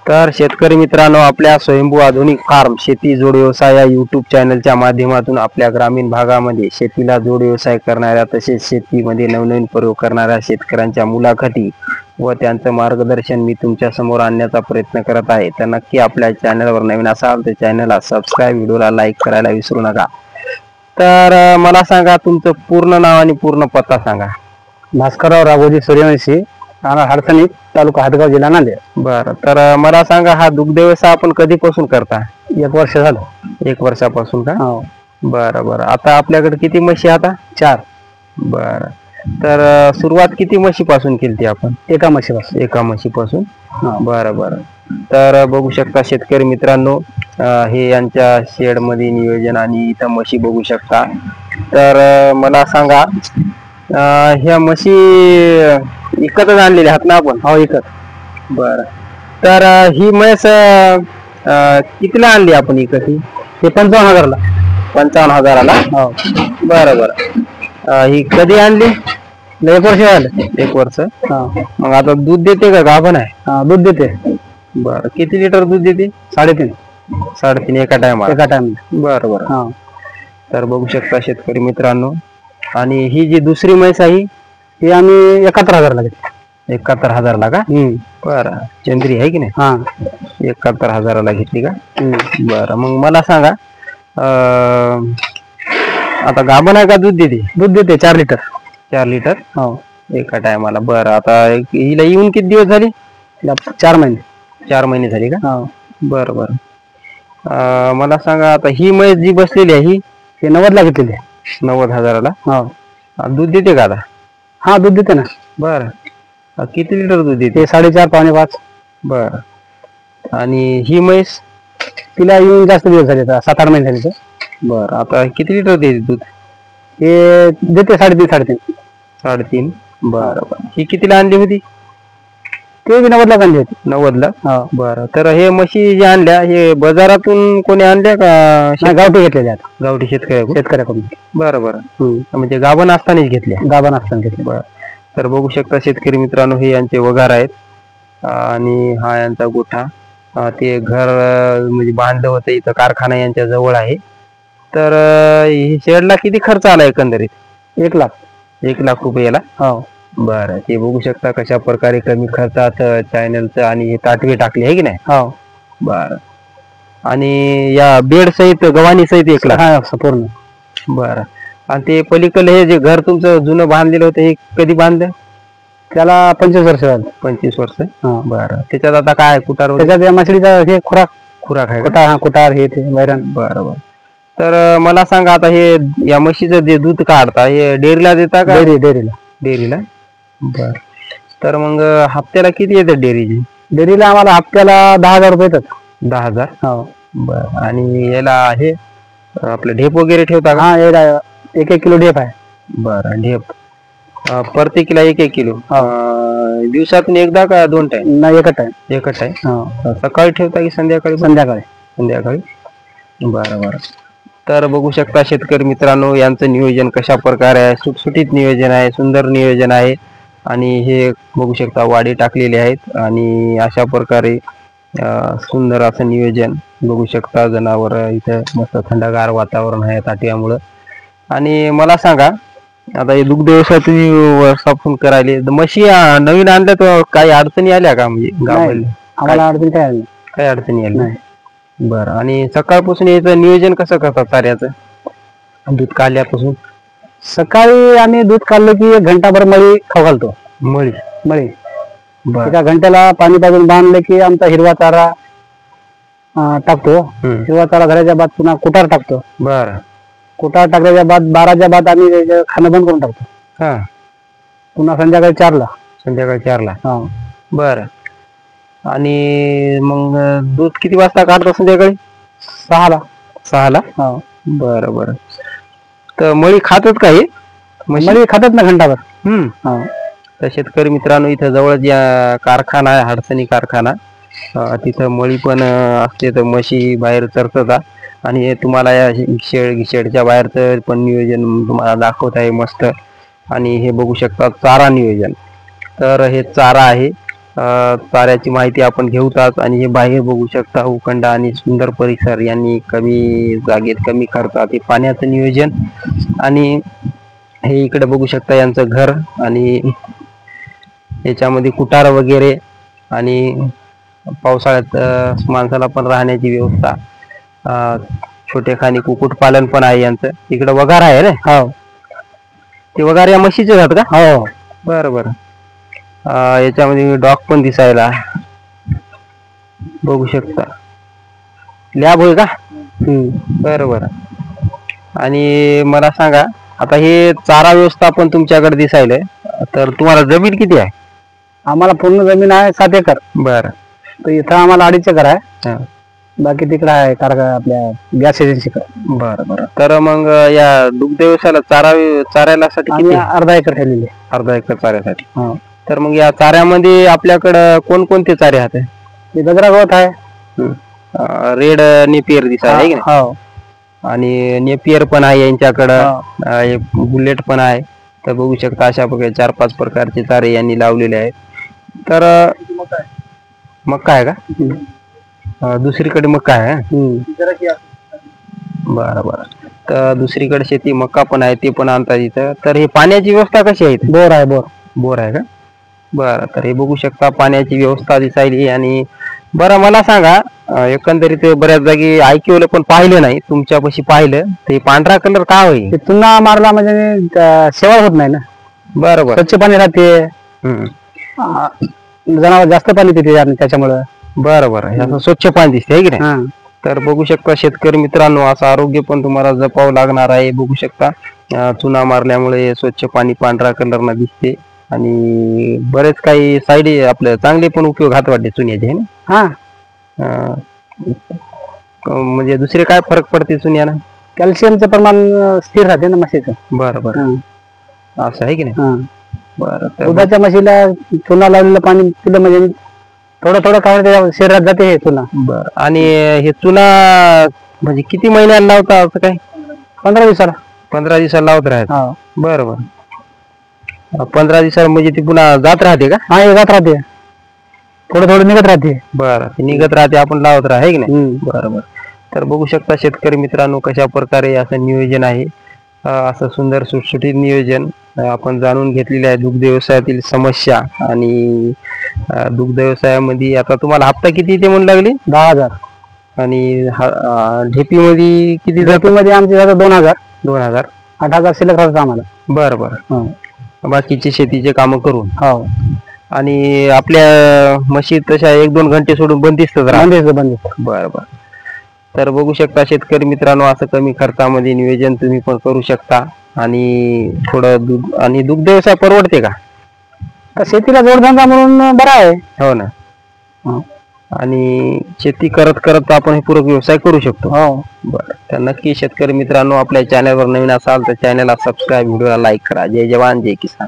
तर शेतकरी मित्रांनो, आपल्या स्वयंभू आधुनिक फार्म शेती जोड व्यवसाय या यूट्यूब चॅनलच्या माध्यमातून आपल्या ग्रामीण भागामध्ये शेतीला जोड व्यवसाय करणाऱ्या तसेच शेतीमध्ये नवनवीन प्रयोग करणाऱ्या शेतकऱ्यांच्या मुलाखती व त्यांचं मार्गदर्शन मी तुमच्या समोर आणण्याचा प्रयत्न करत आहे. तर नक्की आपल्या चॅनलवर नवीन असाल तर चॅनलला सबस्क्राईब, व्हिडिओला लाईक करायला विसरू नका. तर मला सांगा, तुमचं पूर्ण नाव आणि पूर्ण पत्ता सांगा. भास्करराव राघोजी सूर्यवंशी, राहणार हडसणी, तालुका हातगाव, जिल्हा नांदेड. बरं, तर मला सांगा, हा दुग्ध व्यवसाय आपण कधीपासून करता? 1 वर्ष झालं. 1 वर्षापासून का? हो. बरं बरं. आता आपल्याकडे किती म्हशी आता? 4. बरं, तर सुरुवात किती म्हशीपासून केली आपण? एका म्हशीपासून. एका म्हशीपासून. बरं बरं. तर बघू शकता शेतकरी मित्रांनो, हे यांच्या शेड मध्ये नियोजन आणि इथं म्हशी बघू शकता. तर मला सांगा, ह्या म्हशी विकतच आणलेल्या आहात ना आपण? हो, विकत. बरं, तर ही म्हैस कितीला आणली आपण विकत? हे 55,000ला. 55,000ला? हो. बरं बरं. ही कधी आणली? 1 वर्ष झालं. 1 वर्ष. हो. मग आता दूध देते का गाभण आहे? दूध देते. बरं, किती लिटर दूध देते? 3.5. 3.5 एका टायमाला? एका टाइम. बरं बरं. हो. तर बघू शकता शेतकरी मित्रांनो, आणि ही जी दुसरी म्हैस आहे ही आम्ही 71,000ला घेतली. 71,000ला का? बरं, चंद्री आहे की नाही? हा. 71,000ला घेतली का? बरं, मग मला सांगा, आता गाभण आहे का दूध देते? दूध देते 4 लिटर. 4 लिटर? हो. एका टायमाला. बरं, आता हिला येऊन किती दिवस झाले? 4 महिने. 4 महिने झाली का? हो. बरं बरं. मला सांगा, आता ही म्हैस जी बसलेली आहे ही 90ला घेतलेली. 90,000ला? हो. दूध देते का आता? हा, दूध देते ना. बरं, किती लिटर दूध देते? ते 4.5 पावणे 5. बरं, आणि ही म्हैस? तिला येऊन जास्त दिवस झाले, 7-8 महिने झाले. बरं, आता किती लिटर देते दूध? हे देते 3.5. 3.5. बरं बरं. ही कितीला आणली होती? ते बी 90ला आणली होती. 90ला? हो. बरं, तर हे म्हशी जे आणल्या हे बाजारातून कोणी आणल्या का? गावठी घेतलेल्या आहेत. गावठी शेतकऱ्याकडून. बरं बरं. म्हणजे गाभण असतानाच घेतल्या? गाभण असताना घेतले. बरं, तर बघू शकता शेतकरी मित्रांनो, हे यांचे वगार आहेत आणि हा यांचा गोठा. ते घर म्हणजे बांधलं होतं इथं, कारखाना यांच्या जवळ आहे. तर शेडला किती खर्च आला एकंदरीत? 1 लाख. 1 लाख रुपयाला? हो. बरं, ते बघू शकता कशा प्रकारे कमी खर्चात चॅनलचं आणि हे ताटवे टाकले आहे की नाही? हो. बरं, आणि या बेड सहित गव्हाणी सहित 1 लाख पूर्ण. बरं, आणि ते पलीकडे हे जे घर तुमचं जुनं बांधलेलं होतं हे कधी बांधलं? त्याला 25 वर्ष झाले. 25 वर्ष? बरं, त्याच्यात आता काय कुटार? त्याच्यात या मासळीचा हे खुराक आहे का? कुटार हे ते वैरण. बरं बरं. तर मला सांगा, आता हे या म्हशीचं जे दूध काढता हे डेअरीला देता का? डेअरीला. बरं, तर मग हप्त्याला किती येतात डेअरीची? डेअरीला आम्हाला हप्त्याला 10,000 रुपये येतात. 10,000? हो. बरं, आणि याला हे आपलं ढेप वगैरे ठेवता का? हा, याला 1-1 किलो ढेप आहे. बरं, ढेप प्रत्येकीला 1-1 किलो? दिवसातून एकदा का 2 टाइम? नाही, एकच टाइम. एकच टाइम. सकाळी ठेवता की संध्याकाळी? संध्याकाळी. बरं बरं. तर बघू शकता शेतकरी मित्रांनो, यांचं नियोजन कशा प्रकारे आहे. सुटसुटीत नियोजन आहे, सुंदर नियोजन आहे. आणि हे बघू शकता वाडी टाकलेले आहेत आणि अशा प्रकारे सुंदर असं नियोजन बघू शकता. जनावर इथं मस्त थंडगार वातावरण आहे ताट्यामुळं. आणि मला सांगा, आता हे दुग्ध व्यवसाय तुम्ही वर्षापासून करायले, म्हशी नवीन आणल्या तर काही अडचणी आल्या का? म्हणजे आम्हाला अडचणी काही अडचणी आल्या नाही? बरं, आणि सकाळपासून याचं नियोजन कसं करतात चाऱ्याचं दूध काढल्यापासून? सकाळी आम्ही दूध काढलं की 1 घंटाभर मळी खाऊ घालतो. मळी. एका घंट्याला पाणी पाजून बांधले की आमचा हिरवा चारा टाकतो. हिरवा चारा झाल्याच्या बाद पुन्हा कुटार टाकतो. बरं, कुटार टाकल्याच्या बाद 12च्या बाद आम्ही खाणं बंद करून टाकतो. पुन्हा संध्याकाळी 4ला. हा. बरं, आणि मग दूध किती वाजता काढतो? संध्याकाळी 6ला. बरं बरं. तर मळी खातात का हे? मळी खातात ना घंटाभर. तर शेतकरी मित्रांनो, इथं जवळच या कारखाना आहे, हडसणी कारखाना, तिथं मळी पण असते. तर म्हशी बाहेर चरतात आणि हे तुम्हाला या शेडच्या बाहेरचं पण नियोजन तुम्हाला दाखवत आहे मस्त. आणि हे बघू शकता चारा नियोजन. तर हे चारा आहे चाऱ्याची माहिती आपण घेऊतात. आणि हे बाहेर बघू शकता उखंड आणि सुंदर परिसर यांनी कमी जागेत कमी खर्चात हे पाण्याचं नियोजन. आणि हे इकडे बघू शकता यांचं घर आणि याच्यामध्ये कुटार वगैरे आणि पावसाळ्यात माणसाला पण राहण्याची व्यवस्था. छोटे खाणी कुक्कुटपालन पण आहे यांचं. इकडे वगार आहे रे. हो ते वगार या म्हशीचे जात का? हो बरं बरं. याच्यामध्ये डॉग पण दिसायला बघू शकता. लॅब होय का? बरं बरं. आणि मला सांगा आता हे चारा व्यवस्थापन तुमच्याकडे दिसायलंय, तर तुम्हाला जमीन किती आहे? आम्हाला पूर्ण जमीन आहे 7 एकर. बरं. तर इथं आम्हाला 2.5 एकर आहे. हा. बाकी तिकडे आहे आपल्या गॅस एजन्सीकडे. बरं बरं. तर मग या दुग्ध व्यवसायाला चाऱ्याला साठी आम्ही किती? 1/2 एकर ठेवलेली आहे. 1/2 एकर चाऱ्यासाठी. हो. तर मग या चाऱ्यामध्ये आपल्याकडं कोणकोणते चारे आहेत? हे गजरा गवत आहे. रेड नेपियर दिसायला आहे की नाही? हो. आणि नेपियर पण आहे यांच्याकडं. बुलेट पण आहे. तर बघू शकता अशा प्रकारे 4-5 प्रकारचे चारे यांनी लावलेले आहेत. तर मक्का आहे का? दुसरीकडे मक्का आहे. बरं बरं. तर दुसरीकडे शेती मक्का पण आहे, ते पण आणतात इथं. तर हे पाण्याची व्यवस्था कशी आहे? बोर आहे. बोर आहे का? बरं. तर हे बघू शकता पाण्याची व्यवस्था दिसायली. आणि बरं मला सांगा, एकंदरीत बऱ्याच जागी ऐकवलं पण पाहिलं नाही, तुमच्यापाशी पाहिलं, ते पांढरा कलर का होईल? ते चुना मारला म्हणजे शेवाळ होत नाही ना. बरोबर. स्वच्छ पाणी राहते. जनावर जास्त पाणी पिते त्याच्यामुळे. बरं बरं. हे स्वच्छ पाणी दिसते आहे की नाही? तर बघू शकता शेतकरी मित्रांनो, असं आरोग्य पण तुम्हाला जपावं लागणार आहे. बघू शकता चुना मारल्यामुळे स्वच्छ पाणी पांढरा कलर न दिसते. आणि बरेच काही साईड आपले चांगले पण उपयोग हात वाटते चुन्याचे ना. म्हणजे दुसरे काय फरक पडते चुन्यानं? कॅल्शियमचं प्रमाण स्थिर राहते ना म्हशीचं. बरं बरं. असं आहे की नाही? बरं. दुधाच्या म्हशीला चुना लावलेलं पाणी पिलं म्हणजे थोडं थोडं खाऊन त्याच्या शरीरात जाते हे चुना. बरं. आणि हे चुना म्हणजे किती महिन्याला लावता असं काय? 15 दिवसाला. 15 दिवसाला लावत राहत. बरं बरं. 15 दिवसाला म्हणजे ती पुन्हा जात राहते का? हा, जात राहते. थोडं थोडं निघत राहते. बरं. निघत राहते, आपण लावत राहा की नाही? बरोबर. तर बघू शकता शेतकरी मित्रांनो कशा प्रकारे असं नियोजन आहे. असं सुंदर सुटसुटीत नियोजन आपण जाणून घेतलेले आहे दुग्ध व्यवसायातील समस्या. आणि दुग्ध व्यवसायामध्ये आता तुम्हाला हप्ता किती येते म्हणून लागले? 10,000. आणि ढेपी मध्ये किती? ढेपी मध्ये आमचे जातात 2,000. 8,000 शिल्लक राहतात आम्हाला. बरं बरं. बाकीचे शेतीचे काम करून. हो. आणि आपल्या म्हशी तशा 1-2 घंटे सोडून बंदिस्त. बंदिस्त. बरं बरं. तर बघू शकता शेतकरी मित्रांनो, असं कमी खर्चामध्ये नियोजन तुम्ही पण करू शकता. आणि थोडं दूध आणि दुग्ध व्यवसाय परवडते का? शेतीला जोडधंदा म्हणून बरा आहे. हो ना. आणि शेती करत करत आपण हे पूरक व्यवसाय करू शकतो. हो. बरं. तर नक्की शेतकरी मित्रांनो, आपल्या चॅनलवर नवीन असाल तर चॅनलला सबस्क्राईब, व्हिडिओला लाईक करा. जय जवान जय किसान.